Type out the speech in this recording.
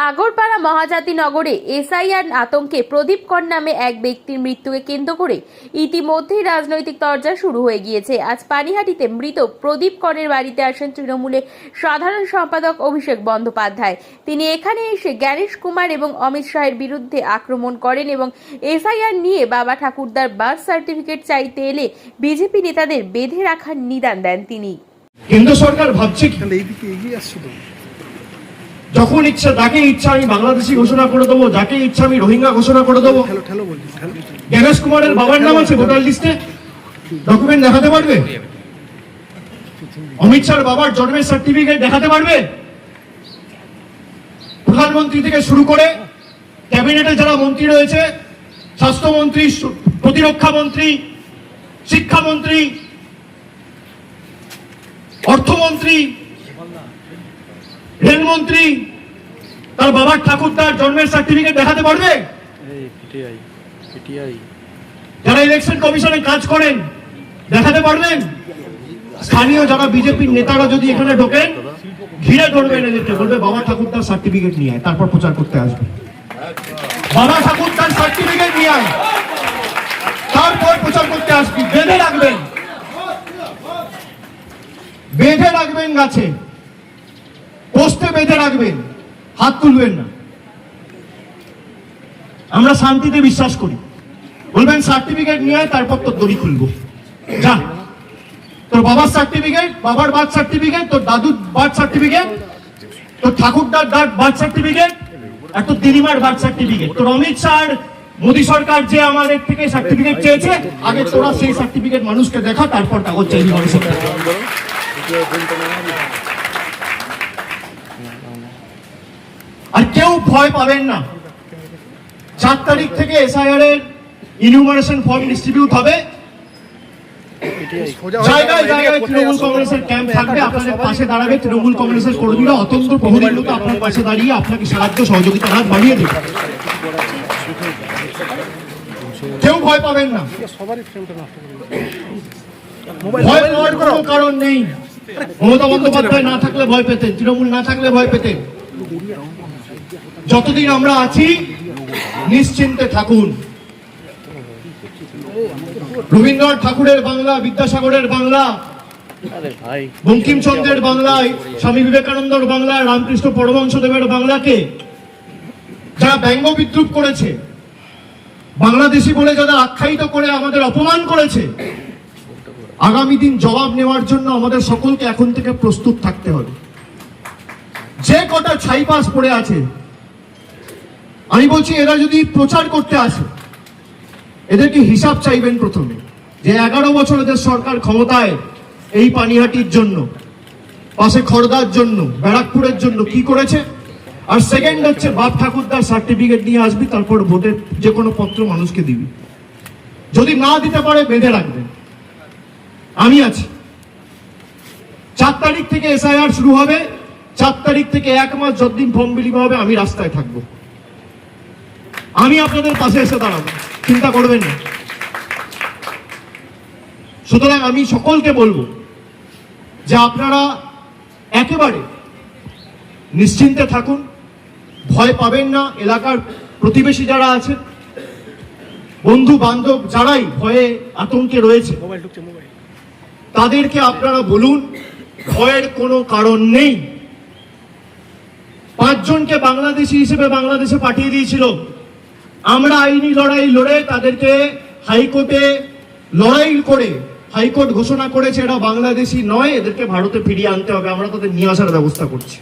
আগরপাড়া মহাজাতি নগরে এসআইআর আতঙ্কে প্রদীপ কর নামে এক ব্যক্তির মৃত্যুকে কেন্দ্র করে ইতিমধ্যেই রাজনৈতিক তরজা শুরু হয়ে গিয়েছে। আজ পানিহাটিতে মৃত প্রদীপ করের বাড়িতে আসেন তৃণমূলের সাধারণ সম্পাদক অভিষেক বন্দ্যোপাধ্যায়। তিনি এখানে এসে জ্ঞানেশ কুমার এবং অমিত শাহের বিরুদ্ধে আক্রমণ করেন এবং এসআইআর নিয়ে বাবা ঠাকুরদার বার্থ সার্টিফিকেট চাইতে এলে বিজেপি নেতাদের বেঁধে রাখার নিদান দেন তিনি। কেন্দ্র সরকার ভাবছে যখন ইচ্ছা যাকে ইচ্ছা আমি বাংলাদেশি ঘোষণা করে দেবো, যাকে ইচ্ছা আমি রোহিঙ্গা ঘোষণা করে দেবো। জ্ঞানেশ কুমারের বাবার নাম আছে ভোটার লিস্টে, ডকুমেন্ট দেখাতে পারবে? অমিত শাহর বাবার জন্মের সার্টিফিকেট দেখাতে পারবে? প্রধানমন্ত্রী থেকে শুরু করে ক্যাবিনেটে যারা মন্ত্রী রয়েছে, স্বাস্থ্যমন্ত্রী, প্রতিরক্ষা মন্ত্রী, শিক্ষামন্ত্রী, অর্থমন্ত্রী, রেলমন্ত্রী, তার বাবার ঠাকুরদার জন্মের সার্টিফিকেট দেখাতে পারবে? যারা ইলেকশন কমিশনে কাজ করেন দেখাতে পারবেন? স্থানীয় যারা বিজেপির নেতারা যদি এখানে ঢোকেন ঘিরে ধরবেন, এদেরকে বলবে বাবা ঠাকুরদার সার্টিফিকেট নিয়ে আয়, তারপর প্রচার করতে আসবে। বাবা ঠাকুরদার সার্টিফিকেট নিয়ে আয়, তারপর প্রচার করতে আসবি। বেঁধে রাখবেন, বেঁধে রাখবেন, গাছে পোস্টে বেঁধে রাখবেন, হাত তুলবেন না। আমরা শান্তিতে বিশ্বাস করি। বলবেন সার্টিফিকেট নিয়ে আয়, তারপর তোর দড়ি খুলবো। যা, তোর বাবার সার্টিফিকেট, বাবার বার্থ সার্টিফিকেট, তোর দাদুর বার্থ সার্টিফিকেট, তোর ঠাকুরদার বার্থ সার্টিফিকেট, আর তোর দিদিমার বার্থ সার্টিফিকেট, তোর অমিত শাহ, মোদী সরকার যে আমাদের থেকে সার্টিফিকেট চেয়েছে, আগে তোরা সেই সার্টিফিকেট মানুষকে দেখা, তারপর কাগজ চাইবি মানুষের। আর কেউ ভয় পাবেন না। 4 তারিখ থেকে এসআইআর এর ইনুমারেশন ফর্ম ডিস্ট্রিবিউট হবে। জায়গায় জায়গায় তৃণমূল কংগ্রেসের ক্যাম্প থাকবে, আপনাদের পাশে দাঁড়াবে তৃণমূল কংগ্রেসের কর্মীরা, অত্যন্ত প্রহরীর মতো আপনার পাশে দাঁড়িয়ে আপনাকে সাহায্য সহযোগিতার হাত বাড়িয়ে দেবে। কেউ ভয় পাবেন না, ভয় পাওয়ার কোনো কারণ নেই। মমতা বন্দ্যোপাধ্যায় না থাকলে ভয় পেতেন, তৃণমূল না থাকলে ভয় পেতেন। যতদিন আমরা আছি নিশ্চিন্তে থাকুন। রবীন্দ্রনাথ ঠাকুরের বাংলা, বিদ্যাসাগরের বাংলা, বঙ্কিমচন্দ্রের বাংলায়, স্বামী বিবেকানন্দর বাংলা, রামকৃষ্ণ পরমহংসদেবের বাংলাকে যারা ব্যঙ্গ বিদ্রুপ করেছে, বাংলাদেশি বলে যারা আখ্যায়িত করে আমাদের অপমান করেছে, আগামী দিন জবাব নেওয়ার জন্য আমাদের সকলকে এখন থেকে প্রস্তুত থাকতে হবে। যে কটা ছাইপাস পড়ে আছে, আমি বলছি এরা যদি প্রচার করতে আসে, এদেরকে হিসাব চাইবেন প্রথমে, যে 11 বছর এদের সরকার ক্ষমতায় এই পানিহাটির জন্য, পাশে খড়দার জন্য, ব্যারাকপুরের জন্য কি করেছে। আর সেকেন্ড হচ্ছে বাপ ঠাকুরদার সার্টিফিকেট নিয়ে আসবি, তারপর ভোটের যে কোনো পত্র মানুষকে দিবি। যদি না দিতে পারে বেঁধে রাখবেন, আমি আছি। 4 তারিখ থেকে এসআইআর শুরু হবে। 4 তারিখ থেকে 1 মাস যতদিন ফর্ম বিলি হবে আমি রাস্তায় থাকবো, আমি আপনাদের পাশে এসে দাঁড়াবো, চিন্তা করবেন না। সুতরাং আমি সকলকে বলবো যে আপনারা একেবারে নিশ্চিন্তে থাকুন, ভয় পাবেন না। এলাকার প্রতিবেশী যারা আছে, বন্ধু বান্ধব যারাই ভয়ে আতঙ্কে রয়েছে, তাদেরকে আপনারা বলুন ভয়ের কোনো কারণ নেই। 5 জনকে বাংলাদেশি হিসেবে বাংলাদেশে পাঠিয়ে দিয়েছিল। আমরা আইনি লড়াই লড়ে তাদেরকে হাইকোর্টে লড়াই করে হাইকোর্ট ঘোষণা করেছে এরা বাংলাদেশি নয়, এদেরকে ভারতে ফিরিয়ে আনতে হবে। আমরা তাদের নিয়ে আসার ব্যবস্থা করছি।